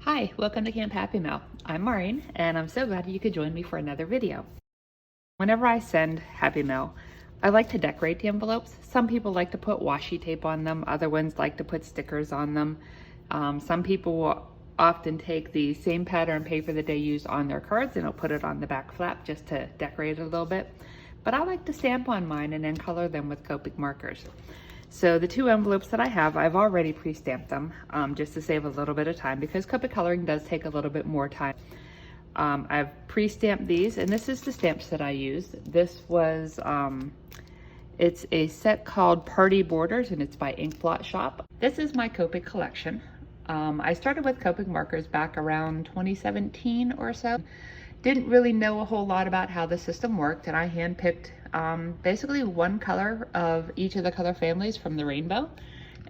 Hi, welcome to Camp Happy Mail. I'm Maureen, and I'm so glad you could join me for another video. Whenever I send Happy Mail, I like to decorate the envelopes. Some people like to put washi tape on them, other ones like to put stickers on them. Some people will often take the same pattern paper that they use on their cards and they'll put it on the back flap just to decorate it a little bit. But I like to stamp on mine and then color them with Copic markers. So the two envelopes that I have, I've already pre-stamped them just to save a little bit of time because Copic coloring does take a little bit more time. I've pre-stamped these, and this is the stamps that I use. This was, it's a set called Party Borders, and it's by Ink Blot Shop. This is my Copic collection. I started with Copic markers back around 2017 or so. Didn't really know a whole lot about how the system worked, and I handpicked basically one color of each of the color families from the rainbow.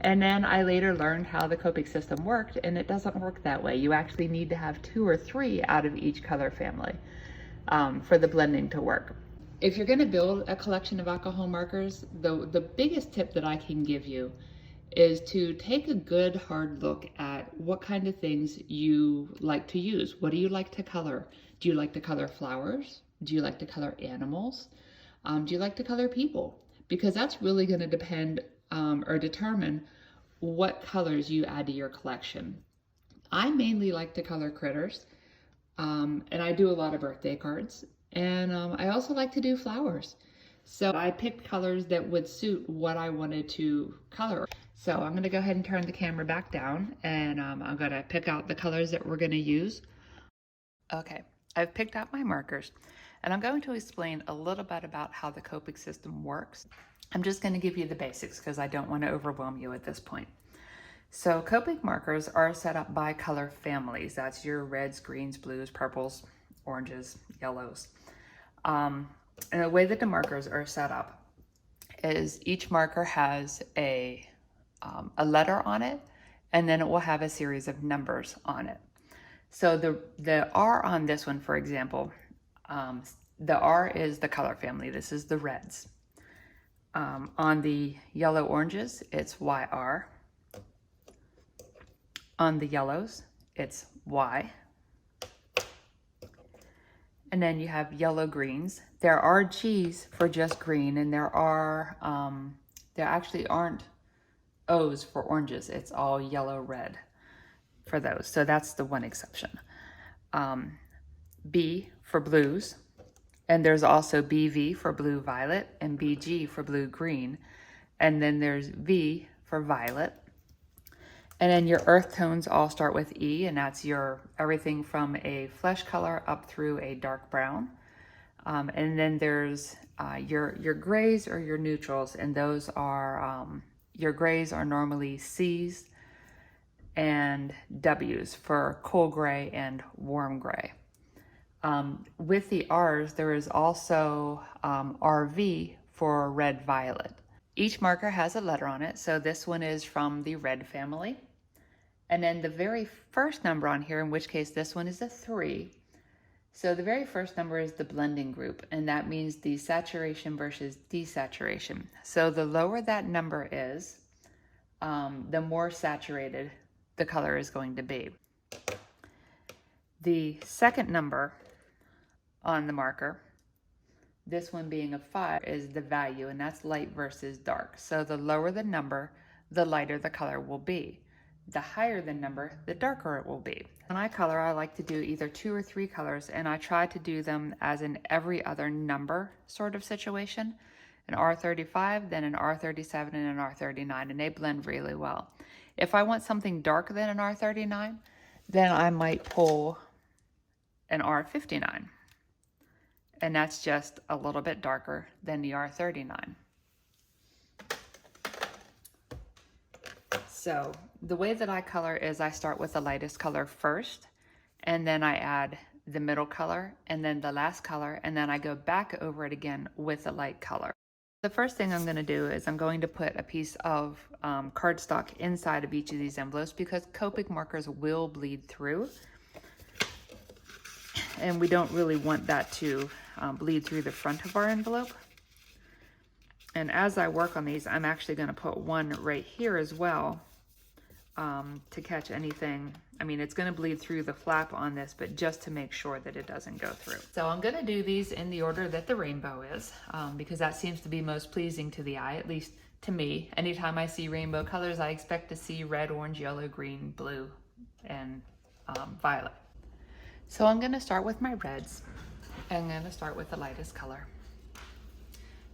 And then I later learned how the Copic system worked, and it doesn't work that way. You actually need to have 2 or 3 out of each color family for the blending to work. If you're gonna build a collection of alcohol markers, the biggest tip that I can give you is to take a good hard look at what kind of things you like to use. What do you like to color? Do you like to color flowers? Do you like to color animals? Do you like to color people? Because that's really going to depend or determine what colors you add to your collection. I mainly like to color critters, and I do a lot of birthday cards, and I also like to do flowers. So I picked colors that would suit what I wanted to color. So I'm going to go ahead and turn the camera back down, and I'm going to pick out the colors that we're going to use. Okay, I've picked out my markers, and I'm going to explain a little bit about how the Copic system works. I'm just going to give you the basics because I don't want to overwhelm you at this point. So Copic markers are set up by color families. That's your reds, greens, blues, purples, oranges, yellows. And the way that the markers are set up is each marker has a letter on it, and then it will have a series of numbers on it. So the R on this one, for example, the R is the color family. This is the reds. On the yellow oranges, it's YR. On the yellows, it's Y. And then you have yellow greens. There are G's for just green, and there actually aren't O's for oranges. It's all yellow, red for those. So that's the one exception. B for blues. And there's also BV for blue violet and BG for blue green. And then there's V for violet. And then your earth tones all start with E, and that's your everything from a flesh color up through a dark brown. And then there's your grays or your neutrals, and those are, your grays are normally C's and W's for cool gray and warm gray. With the R's, there is also RV for red violet. Each marker has a letter on it, so this one is from the red family. And then the very first number on here, in which case this one is a 3. So the very first number is the blending group, and that means the saturation versus desaturation. So the lower that number is, the more saturated the color is going to be. The second number on the marker, this one being a 5, is the value, and that's light versus dark. So the lower the number, the lighter the color will be. The higher the number, the darker it will be. When I color, I like to do either 2 or 3 colors, and I try to do them as in every other number sort of situation. An R35, then an R37, and an R39, and they blend really well. If I want something darker than an R39, then I might pull an R59. And that's just a little bit darker than the R39. So the way that I color is I start with the lightest color first, and then I add the middle color, and then the last color, and then I go back over it again with a light color. The first thing I'm going to do is I'm going to put a piece of cardstock inside of each of these envelopes because Copic markers will bleed through. And we don't really want that to bleed through the front of our envelope. And as I work on these, I'm actually going to put one right here as well to catch anything. I mean, it's going to bleed through the flap on this, but just to make sure that it doesn't go through. So I'm going to do these in the order that the rainbow is, because that seems to be most pleasing to the eye, at least to me. Anytime I see rainbow colors, I expect to see red, orange, yellow, green, blue, and violet. So I'm going to start with my reds. I'm going to start with the lightest color,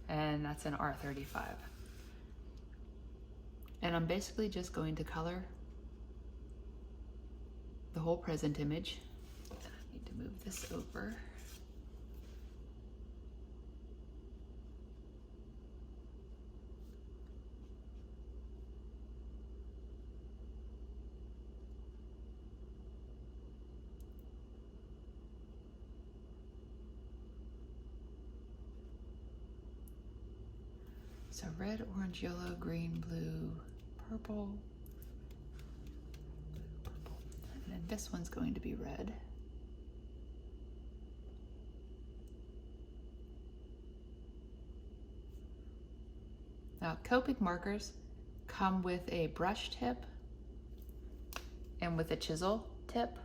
and that's an R35. And I'm basically just going to color the whole present image. I need to move this over. So red, orange, yellow, green, blue, purple, purple. And then this one's going to be red. Now, Copic markers come with a brush tip and with a chisel tip.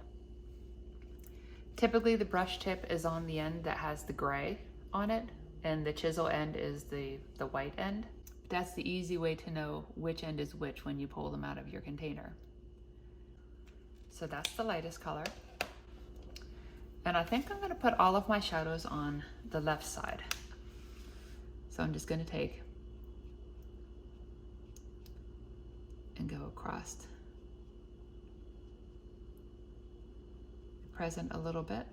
Typically, the brush tip is on the end that has the gray on it, and the chisel end is the white end. That's the easy way to know which end is which when you pull them out of your container. So that's the lightest color. And I think I'm gonna put all of my shadows on the left side. So I'm just gonna take and go across the present a little bit,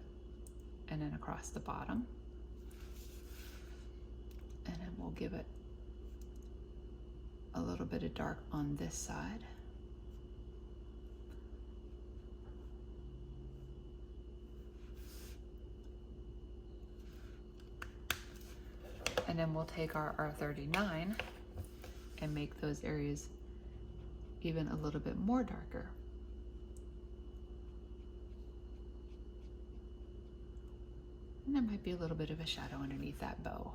and then across the bottom. And then we'll give it a little bit of dark on this side. And then we'll take our R39 and make those areas even a little bit more darker. And there might be a little bit of a shadow underneath that bow.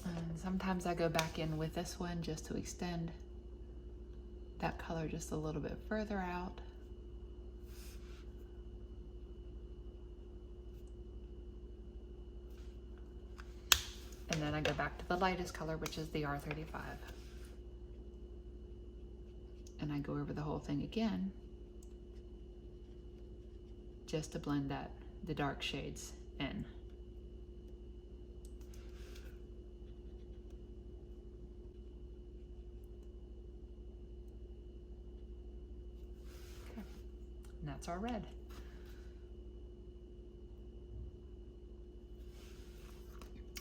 And sometimes I go back in with this one just to extend that color just a little bit further out. And then I go back to the lightest color, which is the R35. And I go over the whole thing again, just to blend the dark shades in. Okay. And that's our red.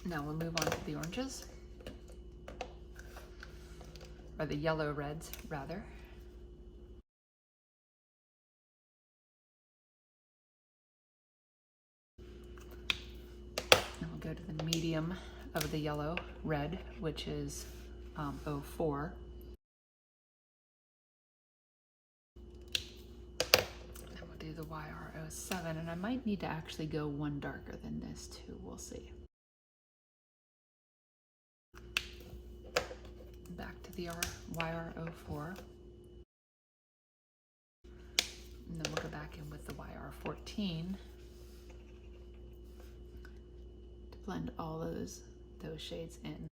Now we'll move on to the oranges, or the yellow reds, rather. And we'll go to the medium of the yellow red, which is 04. And we'll do the YR07, and I might need to actually go one darker than this too, we'll see. Back to the YR04. And then we'll go back in with the YR14 to blend all those shades in.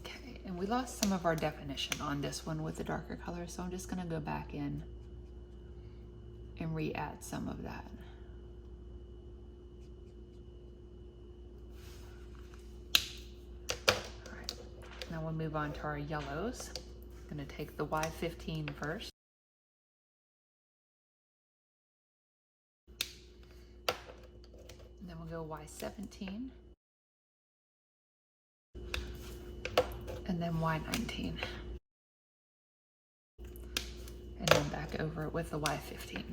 Okay, and we lost some of our definition on this one with the darker color, so I'm just gonna go back in and re-add some of that. Now we'll move on to our yellows. I'm going to take the Y15 first. And then we'll go Y17. And then Y19. And then back over it with the Y15,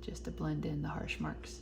just to blend in the harsh marks.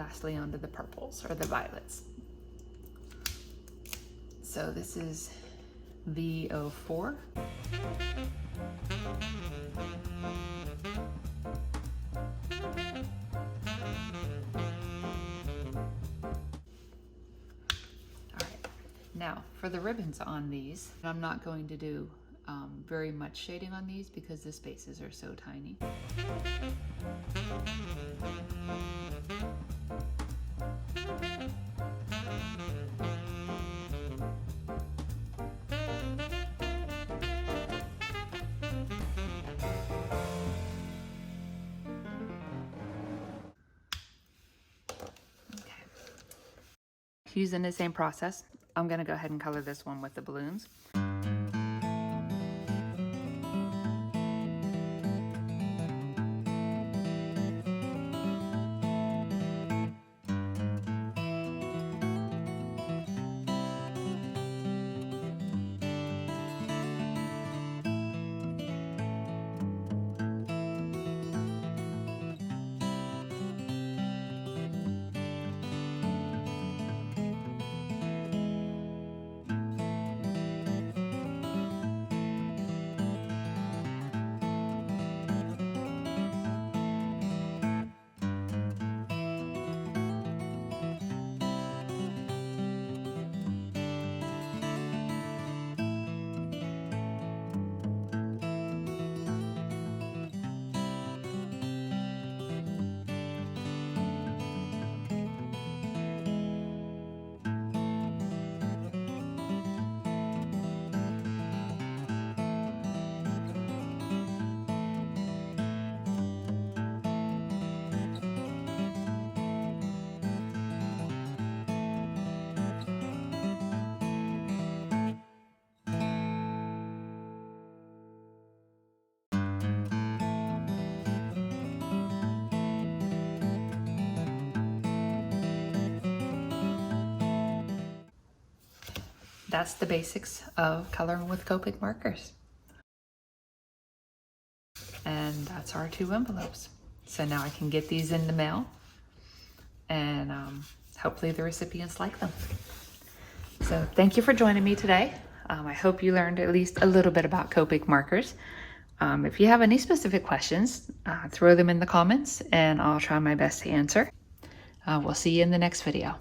lastly onto the purples or the violets. So this is V04. Now, for the ribbons on these, I'm not going to do very much shading on these because the spaces are so tiny. Okay. Using the same process, I'm going to go ahead and color this one with the balloons. That's the basics of coloring with Copic markers. And that's our 2 envelopes. So now I can get these in the mail and hopefully the recipients like them. So thank you for joining me today. I hope you learned at least a little bit about Copic markers. If you have any specific questions, throw them in the comments and I'll try my best to answer. We'll see you in the next video.